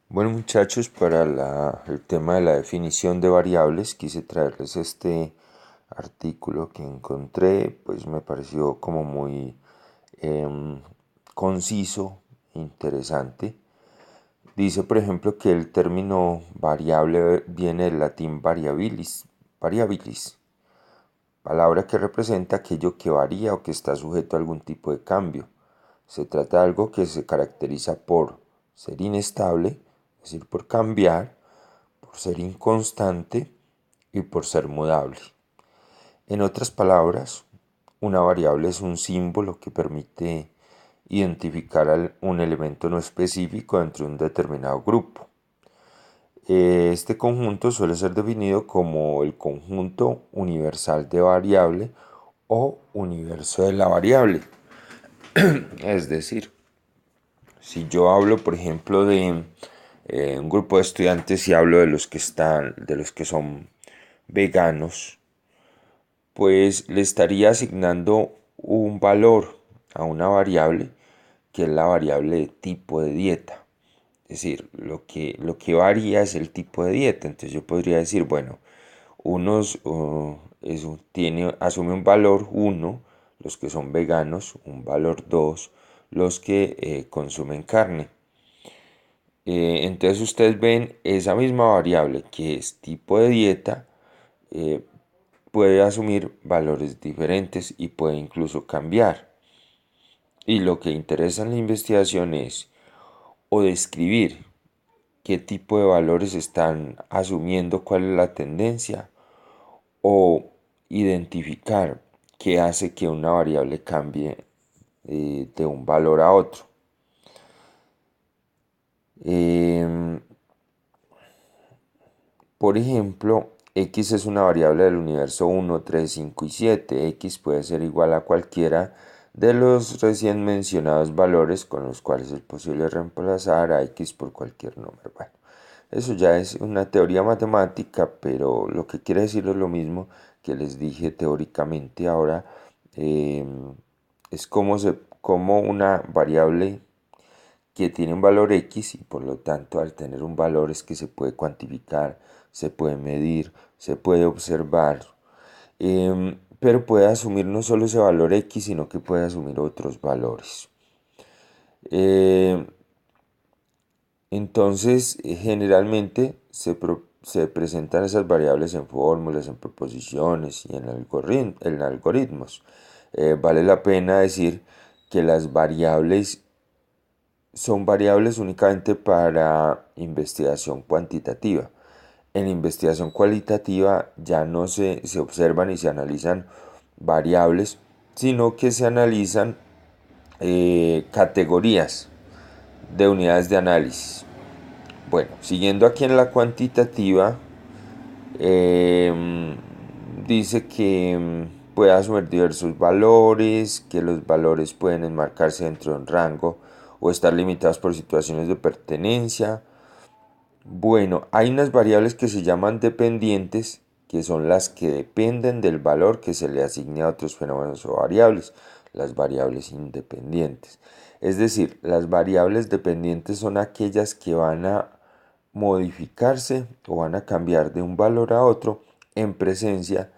Bueno muchachos, para el tema de la definición de variables, quise traerles este artículo que encontré, pues me pareció como muy em, conciso, interesante. Dice, por ejemplo, que el término variable viene del latín variabilis, palabra que representa aquello que varía o que está sujeto a algún tipo de cambio. Se trata de algo que se caracteriza por ser inestable, es decir, por cambiar, por ser inconstante y por ser mudable. En otras palabras, una variable es un símbolo que permite identificar un elemento no específico dentro de un determinado grupo. Este conjunto suele ser definido como el conjunto universal de variable o universo de la variable. Es decir, si yo hablo, por ejemplo, de un grupo de estudiantes y hablo de los que son veganos, pues le estaría asignando un valor a una variable que es la variable de tipo de dieta. Es decir, lo que varía es el tipo de dieta. Entonces yo podría decir, bueno, asume un valor uno los que son veganos, un valor 2 los que consumen carne. Entonces ustedes ven esa misma variable que es tipo de dieta, eh, puede asumir valores diferentes y puede incluso cambiar. Y lo que interesa en la investigación es o describir qué tipo de valores están asumiendo, cuál es la tendencia, o identificar qué hace que una variable cambie de un valor a otro. Em, Por ejemplo, x es una variable del universo 1, 3, 5 y 7. X puede ser igual a cualquiera de los recién mencionados valores con los cuales es posible reemplazar a x por cualquier número. Bueno, eso ya es una teoría matemática, pero lo que quiere decir es lo mismo que les dije teóricamente ahora. eh, es como una variable que tiene un valor X y por lo tanto al tener un valor es que se puede cuantificar, se puede medir, se puede observar, pero puede asumir no solo ese valor X, sino que puede asumir otros valores. Eh, entonces, generalmente se presentan esas variables en fórmulas, en proposiciones y en algoritmos. Vale la pena decir que las variables son variables únicamente para investigación cuantitativa. En investigación cualitativa ya no se observan y se analizan variables, sino que se analizan categorías de unidades de análisis. Bueno, siguiendo aquí en la cuantitativa, eh, dice que puede asumir diversos valores, que los valores pueden enmarcarse dentro de un rango o estar limitados por situaciones de pertenencia. Bueno, hay unas variables que se llaman dependientes, que son las que dependen del valor que se le asigne a otros fenómenos o variables, las variables independientes. Es decir, las variables dependientes son aquellas que van a modificarse o van a cambiar de un valor a otro en presencia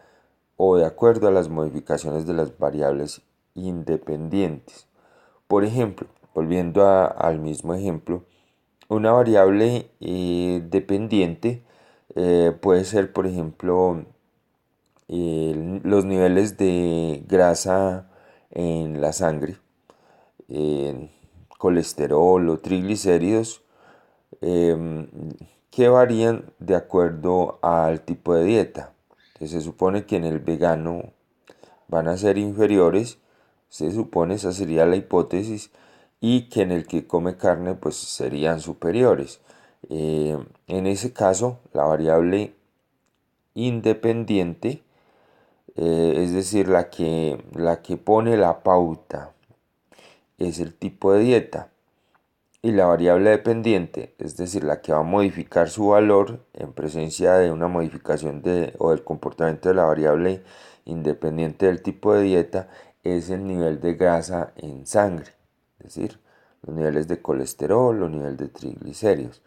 o de acuerdo a las modificaciones de las variables independientes. Por ejemplo, volviendo al mismo ejemplo, una variable dependiente puede ser, por ejemplo, los niveles de grasa en la sangre, eh, colesterol o triglicéridos, em, que varían de acuerdo al tipo de dieta. Entonces, se supone que en el vegano van a ser inferiores, se supone, esa sería la hipótesis, y que en el que come carne pues serían superiores. En ese caso, la variable independiente, es decir, la que pone la pauta, es el tipo de dieta. Y la variable dependiente, es decir, la que va a modificar su valor en presencia de una modificación o del comportamiento de la variable independiente del tipo de dieta, es el nivel de grasa en sangre, es decir, los niveles de colesterol, los niveles de triglicéridos.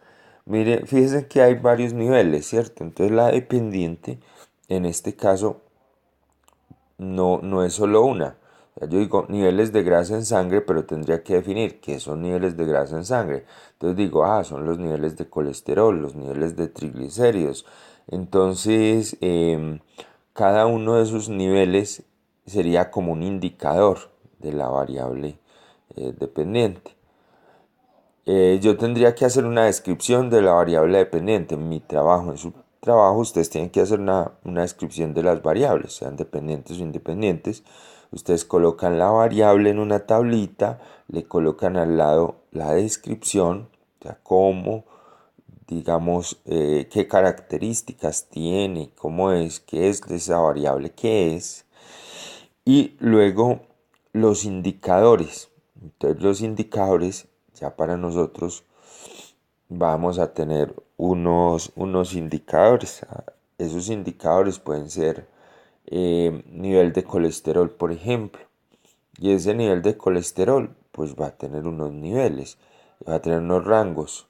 Mire, fíjense que hay varios niveles, ¿cierto? Entonces la dependiente, en este caso, no es solo una. O sea, yo digo niveles de grasa en sangre, pero tendría que definir qué son niveles de grasa en sangre. Entonces digo, son los niveles de colesterol, los niveles de triglicéridos. Entonces, cada uno de esos niveles sería como un indicador de la variable dependiente. Yo tendría que hacer una descripción de la variable dependiente. En mi trabajo, en su trabajo, ustedes tienen que hacer una descripción de las variables, sean dependientes o independientes. Ustedes colocan la variable en una tablita, le colocan al lado la descripción, o sea, cómo, digamos, qué características tiene, cómo es, qué es esa variable, qué es, y luego los indicadores. Entonces los indicadores ya para nosotros vamos a tener unos indicadores. Esos indicadores pueden ser nivel de colesterol, por ejemplo. Y ese nivel de colesterol pues va a tener unos niveles, va a tener unos rangos.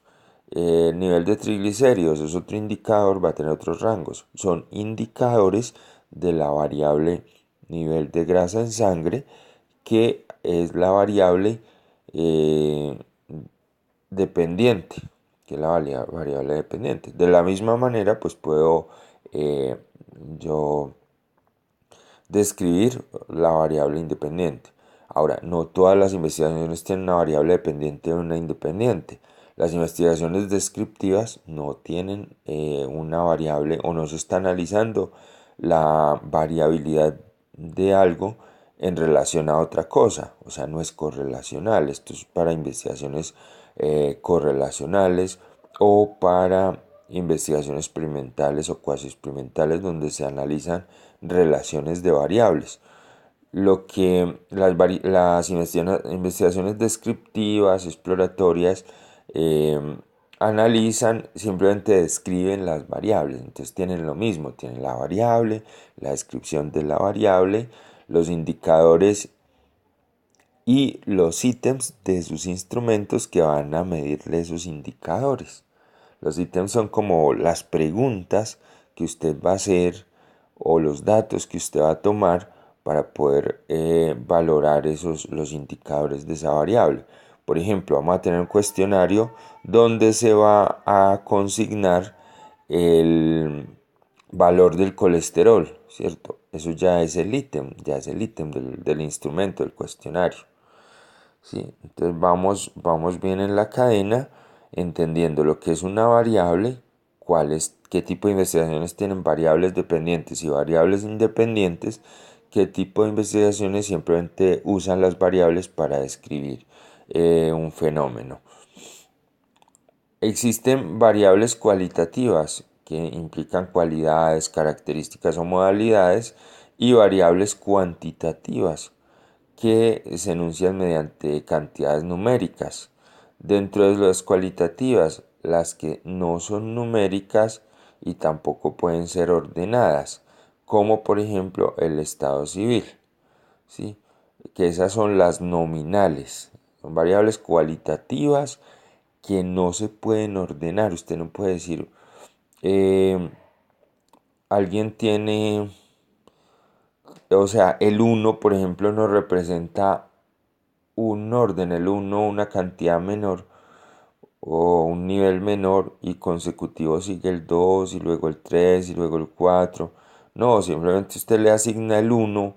Nivel de triglicéridos es otro indicador, va a tener otros rangos. Son indicadores de la variable nivel de grasa en sangre, que es la variable eh, dependiente, que es la variable dependiente. De la misma manera, pues puedo eh, yo describir la variable independiente. Ahora, no todas las investigaciones tienen una variable dependiente o una independiente. Las investigaciones descriptivas no tienen una variable o no se está analizando la variabilidad de algo en relación a otra cosa. O sea, no es correlacional. Esto es para investigaciones correlacionales o para investigaciones experimentales o cuasi experimentales donde se analizan relaciones de variables. Lo que las investigaciones descriptivas, exploratorias, analizan, simplemente describen las variables. Entonces tienen lo mismo, tienen la variable, la descripción de la variable, los indicadores y los ítems de sus instrumentos que van a medirle esos indicadores. Los ítems son como las preguntas que usted va a hacer o los datos que usted va a tomar para poder valorar los indicadores de esa variable. Por ejemplo, vamos a tener un cuestionario donde se va a consignar el valor del colesterol, ¿cierto? Eso ya es el ítem, del instrumento, del cuestionario. ¿Sí? Entonces vamos bien en la cadena, entendiendo lo que es una variable, qué tipo de investigaciones tienen variables dependientes y variables independientes, qué tipo de investigaciones simplemente usan las variables para describir un fenómeno. Existen variables cualitativas que implican cualidades, características o modalidades, y variables cuantitativas que se enuncian mediante cantidades numéricas. Dentro de las cualitativas, las que no son numéricas y tampoco pueden ser ordenadas, como por ejemplo el estado civil, ¿sí? Que esas son las nominales, son variables cualitativas que no se pueden ordenar. Usted no puede decir, eh, alguien tiene, o sea, el uno por ejemplo, nos representa un orden, el uno una cantidad menor o un nivel menor y consecutivo sigue el 2 y luego el 3 y luego el 4. No, simplemente usted le asigna el uno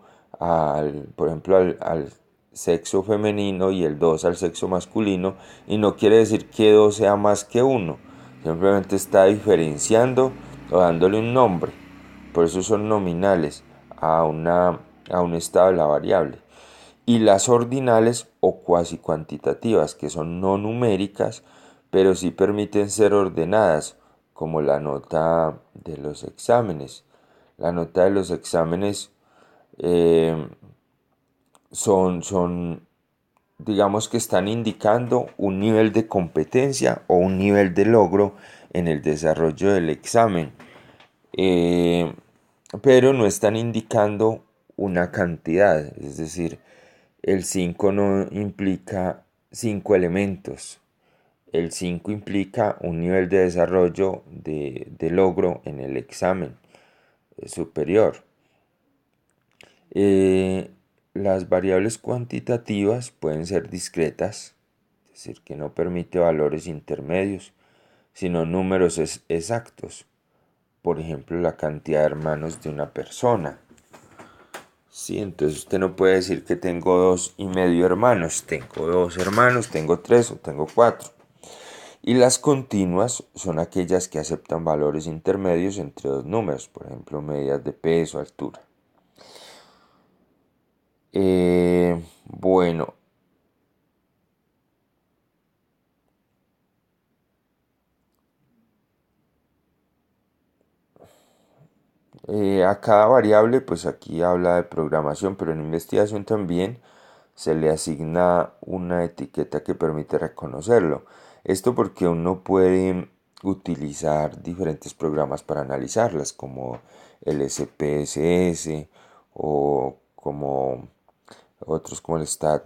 por ejemplo, al sexo femenino y el 2 al sexo masculino, y no quiere decir que 2 sea más que uno, simplemente está diferenciando o dándole un nombre. Por eso son nominales a un estado de la variable. Y las ordinales o cuasi cuantitativas, que son no numéricas, pero sí permiten ser ordenadas, como la nota de los exámenes. La nota de los exámenes eh, son, digamos que están indicando un nivel de competencia o un nivel de logro en el desarrollo del examen. Eh, pero no están indicando una cantidad, es decir, el 5 no implica 5 elementos, el 5 implica un nivel de desarrollo de logro en el examen superior. Eh, las variables cuantitativas pueden ser discretas, es decir, que no permite valores intermedios, sino números exactos. Por ejemplo, la cantidad de hermanos de una persona. Sí, entonces usted no puede decir que tengo 2,5 hermanos. Tengo 2 hermanos, tengo 3 o tengo 4. Y las continuas son aquellas que aceptan valores intermedios entre dos números, por ejemplo, medidas de peso, altura. Bueno, a cada variable, pues aquí habla de programación, pero en investigación también se le asigna una etiqueta que permite reconocerlo. Esto porque uno puede utilizar diferentes programas para analizarlas, como el SPSS o como otros como el STAT.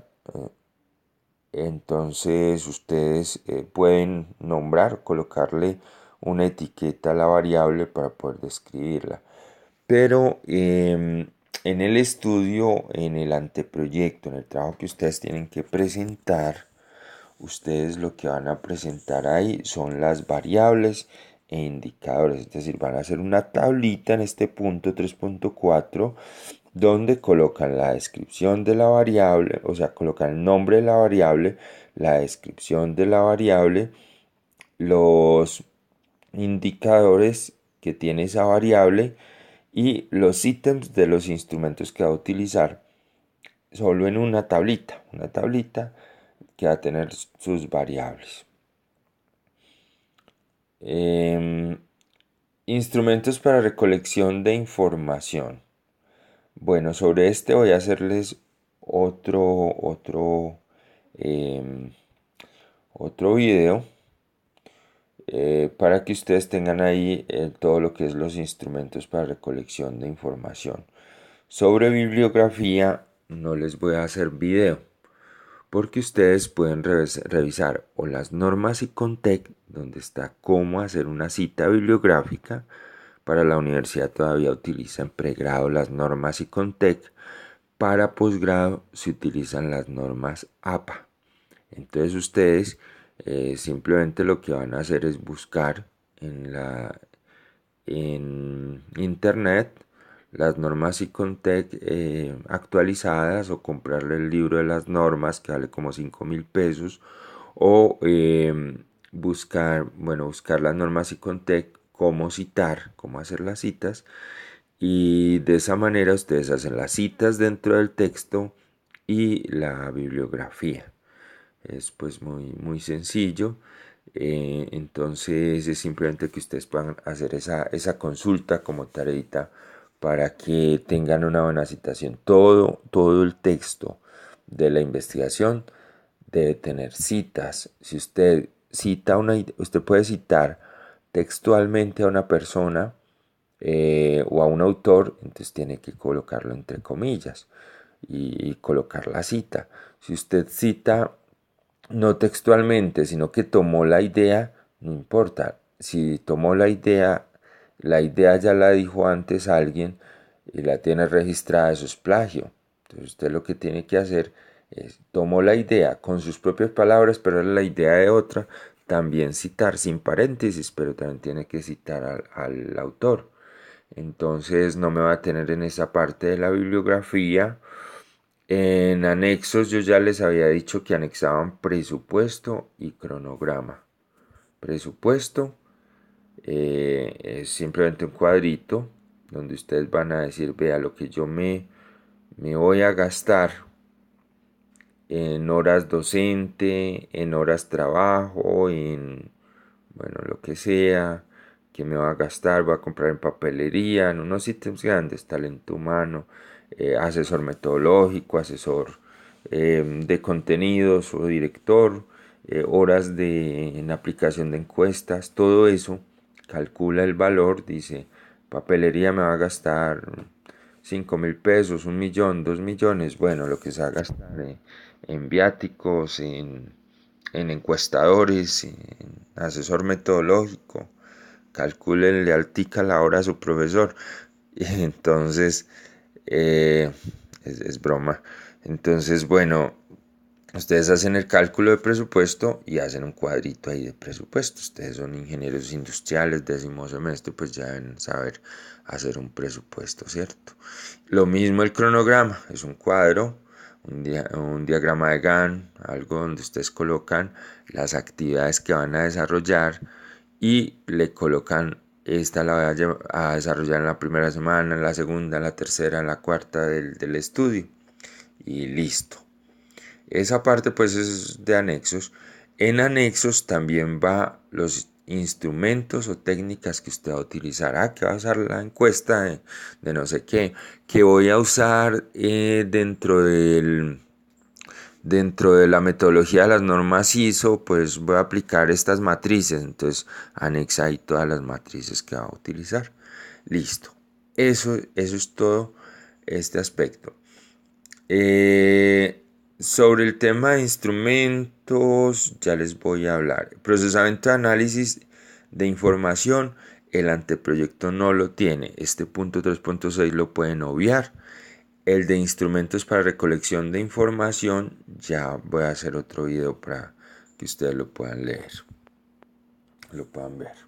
Entonces ustedes pueden nombrar, colocarle una etiqueta a la variable para poder describirla. Pero en el estudio, en el anteproyecto, en el trabajo que ustedes tienen que presentar, ustedes lo que van a presentar ahí son las variables e indicadores. Es decir, van a hacer una tablita en este punto 3.4 donde colocan la descripción de la variable, o sea, colocan el nombre de la variable, la descripción de la variable, los indicadores que tiene esa variable y los ítems de los instrumentos que va a utilizar solo en una tablita que va a tener sus variables. Instrumentos para recolección de información. Bueno, sobre este voy a hacerles otro, em, otro video para que ustedes tengan ahí todo lo que es los instrumentos para recolección de información. Sobre bibliografía no les voy a hacer video porque ustedes pueden revisar o las normas ICONTEC, donde está cómo hacer una cita bibliográfica. Para la universidad todavía utiliza en pregrado las normas ICONTEC. Para posgrado se utilizan las normas APA. Entonces ustedes simplemente lo que van a hacer es buscar en internet las normas ICONTEC actualizadas o comprarle el libro de las normas que vale como 5.000 pesos o buscar las normas ICONTEC, cómo citar, cómo hacer las citas y de esa manera ustedes hacen las citas dentro del texto y la bibliografía. Es pues muy sencillo. Entonces es simplemente que ustedes puedan hacer esa consulta como tareita para que tengan una buena citación. Todo el texto de la investigación debe tener citas. Si usted usted puede citar textualmente a una persona o a un autor, entonces tiene que colocarlo entre comillas y colocar la cita. Si usted cita no textualmente, sino que tomó la idea, no importa. Si tomó la idea ya la dijo antes alguien y la tiene registrada, eso es plagio. Entonces usted lo que tiene que hacer es, tomó la idea con sus propias palabras, pero era la idea de otra, también citar sin paréntesis, pero también tiene que citar al autor. Entonces no me va a tener en esa parte de la bibliografía. En anexos yo ya les había dicho que anexaban presupuesto y cronograma. Presupuesto es simplemente un cuadrito donde ustedes van a decir, vea lo que yo me voy a gastar en horas docente, en horas trabajo, en, bueno, lo que sea, que me va a gastar, voy a comprar en papelería, en unos ítems grandes, talento humano, asesor metodológico, asesor de contenidos o director, horas en aplicación de encuestas, todo eso, calcula el valor, dice, papelería me va a gastar 5.000 pesos, 1.000.000, 2.000.000, bueno, lo que se va a gastar en viáticos, en encuestadores, en asesor metodológico, calcúlenle al tica la hora a su profesor. Y entonces, es broma. Entonces, bueno, ustedes hacen el cálculo de presupuesto y hacen un cuadrito ahí de presupuesto. Ustedes son ingenieros industriales, 10º semestre, pues ya deben saber hacer un presupuesto, ¿cierto? Lo mismo el cronograma, es un cuadro, un diagrama de Gantt, algo donde ustedes colocan las actividades que van a desarrollar y le colocan: esta la voy a desarrollar en la primera semana, en la segunda, en la tercera, en la cuarta del estudio. Y listo. Esa parte pues es de anexos. En anexos también va los instrumentos o técnicas que usted va a utilizar. Que va a usar la encuesta de no sé qué. Que voy a usar dentro de la metodología de las normas ISO, pues voy a aplicar estas matrices. Entonces anexa ahí todas las matrices que va a utilizar. Listo. Eso es todo este aspecto. Sobre el tema de instrumentos, ya les voy a hablar. Procesamiento de análisis de información, el anteproyecto no lo tiene. Este punto 3.6 lo pueden obviar. El de instrumentos para recolección de información, ya voy a hacer otro video para que ustedes lo puedan leer, lo puedan ver.